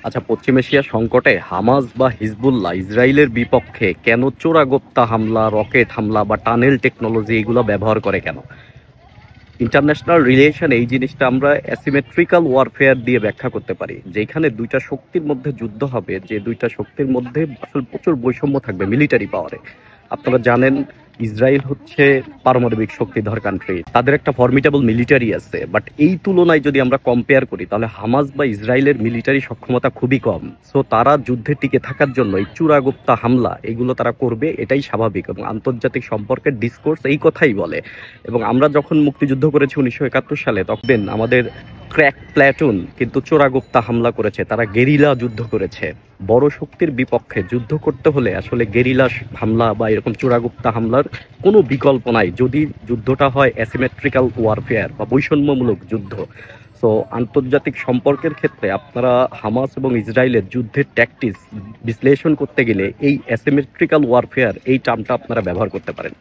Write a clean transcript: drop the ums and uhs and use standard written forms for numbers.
আচ্ছা, পশ্চিম এশিয়া সংকটে হামাস বা হিজবুল্লাহ ইসরায়েলের বিপক্ষে কেন চোরাগোপ্তা হামলা, রকেট হামলা বা টানেল টেকনোলজি এগুলো ব্যবহার করে কেন? ইন্টারন্যাশনাল রিলেশন এই জিনিসটা আমরা অ্যাসিমেট্রিক্যাল ওয়ারফেয়ার দিয়ে ব্যাখ্যা করতে পারি, যেখানে দুইটা শক্তির মধ্যে যুদ্ধ হবে, যে দুইটা শক্তির মধ্যে আসলে প্রচুর বৈষম্য থাকবে মিলিটারি পাওয়ারে। আপনারা জানেন ইসরায়েল হচ্ছে পারমাণবিক শক্তিধর কান্ট্রি, তাদের একটা ফর্মিডেবল মিলিটারি আছে, বাট এই তুলনায় যদি আমরা কম্পেয়ার করি তাহলে হামাস বা ইসরায়েলের মিলিটারি সক্ষমতা খুবই কম। সো তারা যুদ্ধে টিকে থাকার জন্য এই চূড়াগুপ্তা হামলা এগুলো তারা করবে, এটাই স্বাভাবিক, এবং আন্তর্জাতিক সম্পর্কের ডিসকোর্স এই কথাই বলে। এবং আমরা যখন মুক্তিযুদ্ধ করেছি 1971 সালে, তখন আমাদের ক্র্যাক প্ল্যাটুন কিন্তু চোরাগুপ্তা হামলা করেছে, তারা গেরিলা যুদ্ধ করেছে। বড় শক্তির বিপক্ষে যুদ্ধ করতে হলে আসলে গেরিলা হামলা বা এরকম চোরাগুপ্তা হামলার কোনো বিকল্প নাই, যদি যুদ্ধটা হয় অ্যাসিমেট্রিক্যাল ওয়ারফেয়ার বা বৈষম্যমূলক যুদ্ধ। সো আন্তর্জাতিক সম্পর্কের ক্ষেত্রে আপনারা হামাস এবং ইসরায়েলের যুদ্ধের ট্যাকটিক্স বিশ্লেষণ করতে গেলে এই অ্যাসিমেট্রিক্যাল ওয়ারফেয়ার এই টার্মটা আপনারা ব্যবহার করতে পারেন।